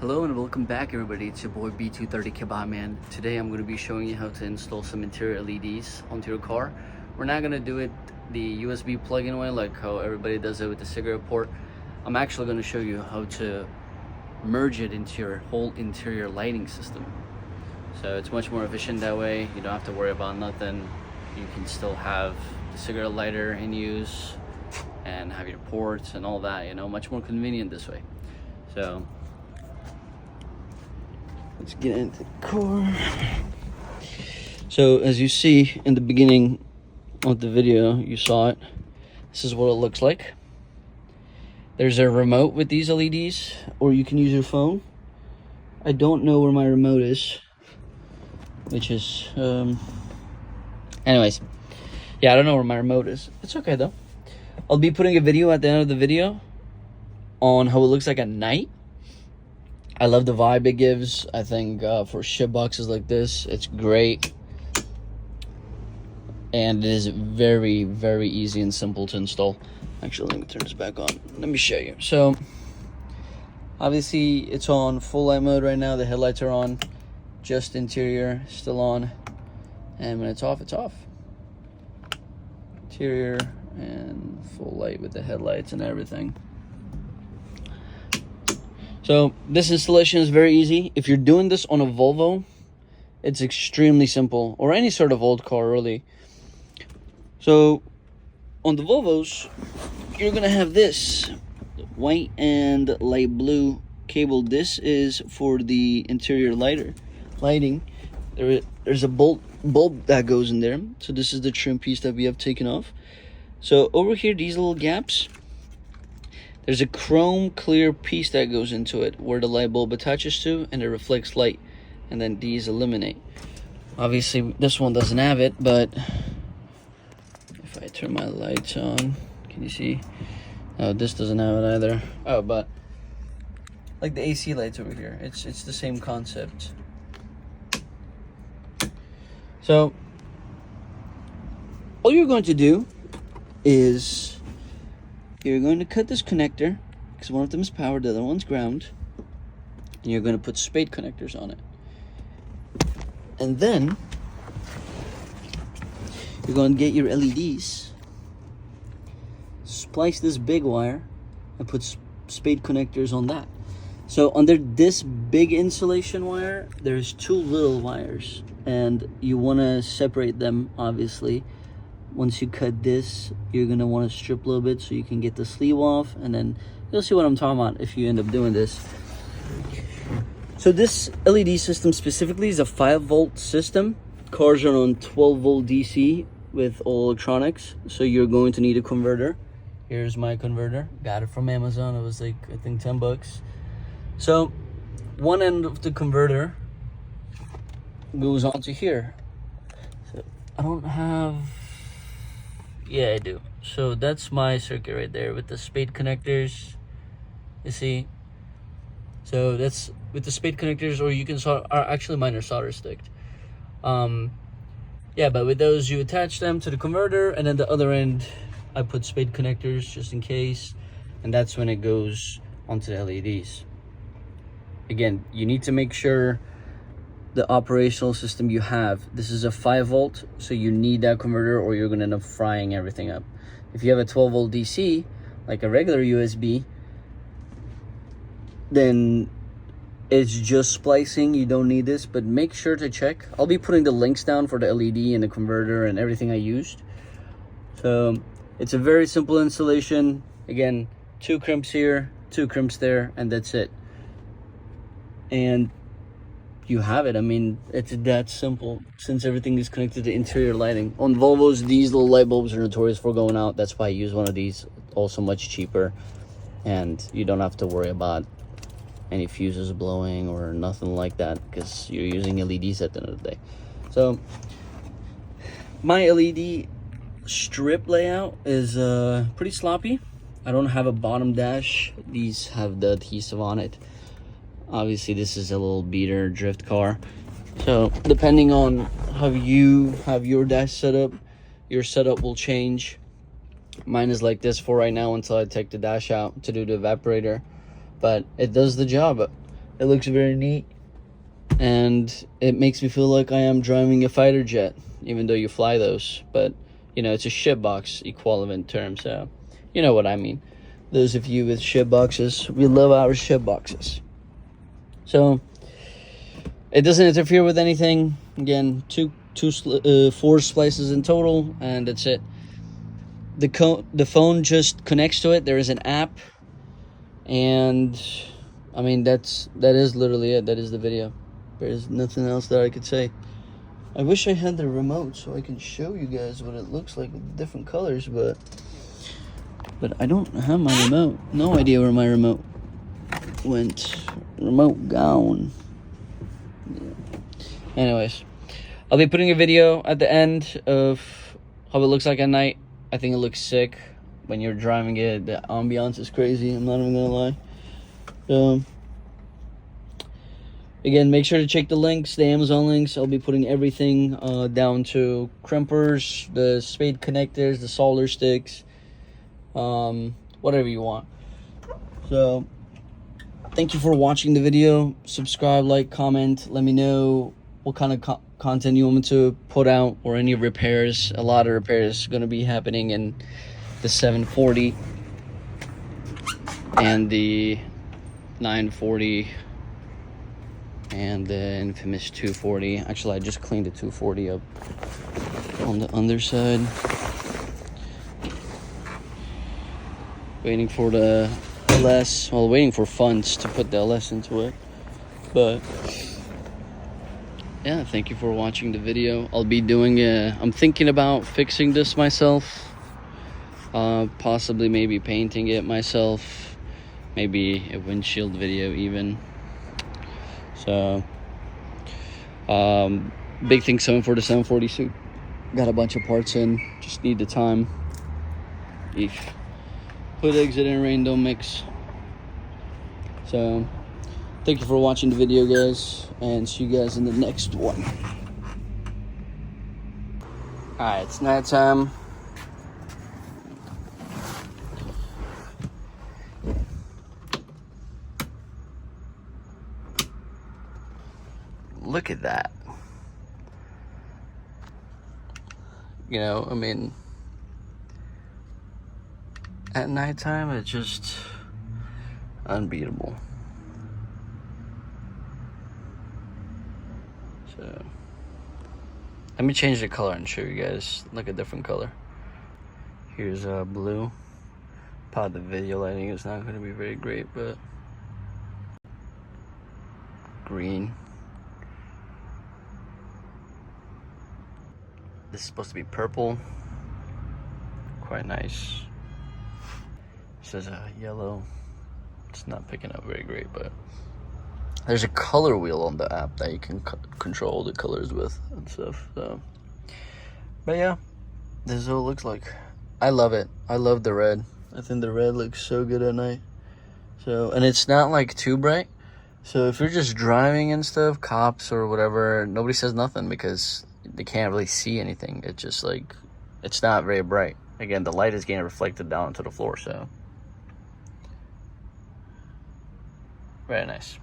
Hello and welcome back everybody, it's your boy B230 Kebab Man. Today I'm going to be showing you how to install some interior LEDs onto your car. We're not going to do it the USB plug-in way like how everybody does it with the cigarette port. I'm actually going to show you how to merge it into your whole interior lighting system. So it's much more efficient that way. You don't have to worry about nothing. You can still have the cigarette lighter in use and have your ports and all that, you know, much more convenient this way. So let's get into the car. So as you see in the beginning of the video, you saw it. This is what it looks like. There's a remote with these LEDs, or you can use your phone. I don't know where my remote is, which is anyways, yeah, I don't know where my remote is. It's okay though. I'll be putting a video at the end of the video on how it looks like at night. I love the vibe it gives. I think for ship boxes like this, it's great. And it is very, very easy and simple to install. Actually, let me turn this back on. Let me show you. So, obviously, it's on full light mode right now. The headlights are on. Just interior, still on. And when it's off, it's off. Interior and full light with the headlights and everything. So this installation is very easy. If you're doing this on a Volvo, it's extremely simple, or any sort of old car really. So on the Volvos, you're gonna have this white and light blue cable. This is for the interior lighting. There's a bulb that goes in there. So this is the trim piece that we have taken off. So over here, these little gaps, there's a chrome clear piece that goes into it where the light bulb attaches to, and it reflects light, and then these eliminate. Obviously this one doesn't have it, but if I turn my lights on, can you see? Oh, this doesn't have it either. Oh, but like the AC lights over here, it's the same concept. So all you're going to do is you're going to cut this connector, because one of them is powered, the other one's ground, and you're going to put spade connectors on it. And then you're going to get your LEDs, splice this big wire, and put spade connectors on that. So under this big insulation wire, there's two little wires, and you want to separate them, obviously. Once you cut this, you're going to want to strip a little bit so you can get the sleeve off, and then you'll see what I'm talking about if you end up doing this. So this LED system specifically is a 5-volt system. Cars are on 12-volt DC with all electronics, so you're going to need a converter. Here's my converter. Got it from Amazon. It was like, I think, 10 bucks. So one end of the converter goes onto here. So I don't have... Yeah, I do. So that's my circuit right there with the spade connectors. You see? So that's with the spade connectors, or you can actually mine are solder sticked. Yeah, but with those you attach them to the converter, and then the other end I put spade connectors just in case, and that's when it goes onto the LEDs. Again, you need to make sure the operational system you have, this is a 5-volt, so you need that converter or you're going to end up frying everything up. If you have a 12-volt DC, like a regular USB, then it's just splicing. You don't need this, but make sure to check. I'll be putting the links down for the LED and the converter and everything I used. So it's a very simple installation. Again, 2 crimps here, 2 crimps there, and that's it. And you have it. I mean, it's that simple, since everything is connected to interior lighting. On Volvos, these little light bulbs are notorious for going out. That's why I use one of these. Also much cheaper, and you don't have to worry about any fuses blowing or nothing like that, because you're using LEDs at the end of the day. So my LED strip layout is pretty sloppy. I don't have a bottom dash. These have the adhesive on it. Obviously this is a little beater drift car, so depending on how you have your dash set up, your setup will change. Mine is like this for right now until I take the dash out to do the evaporator, but it does the job. It looks very neat, and it makes me feel like I am driving a fighter jet, even though you fly those. But you know, it's a ship box equivalent term, so you know what I mean. Those of you with ship boxes, we love our ship boxes. So it doesn't interfere with anything. Again, four splices in total, and that's it. The phone just connects to it. There is an app, and I mean that is literally it. That is the video. There's nothing else that I could say. I wish I had the remote so I can show you guys what it looks like with different colors, but I don't have my remote. No idea where my remote went. Remote gone. Yeah. Anyways, I'll be putting a video at the end of how it looks like at night. I think it looks sick when you're driving it. The ambiance is crazy. I'm not even gonna lie. Again, make sure to check the links, the Amazon links. I'll be putting everything down to crimpers, the spade connectors, the solder sticks, whatever you want. So thank you for watching the video. Subscribe, like, comment. Let me know what kind of content you want me to put out, or any repairs. A lot of repairs going to be happening in the 740 and the 940 and the infamous 240. Actually, I just cleaned the 240 up on the underside. Waiting for the LS, well, waiting for funds to put the LS into it. But yeah, thank you for watching the video. I'll be doing I'm thinking about fixing this myself, possibly maybe painting it myself, maybe a windshield video even. So big thing coming for the 740 suit. Got a bunch of parts in, just need the time. Hood exit and rain don't mix. So thank you for watching the video, guys, and see you guys in the next one. Alright, it's night time. Look at that. You know, I mean, at nighttime, it's just unbeatable. So let me change the color and show you guys like a different color. Here's blue. Probably the video lighting is not going to be very great, but green. This is supposed to be purple. Quite nice. This is a yellow. It's not picking up very great, but there's a color wheel on the app that you can control the colors with and stuff. So, but yeah, this is what it looks like. I love it. I love the red. I think the red looks so good at night. So, and it's not like too bright. So if you're just driving and stuff, cops or whatever, nobody says nothing because they can't really see anything. It's just like, it's not very bright. Again, the light is getting reflected down to the floor, so very nice.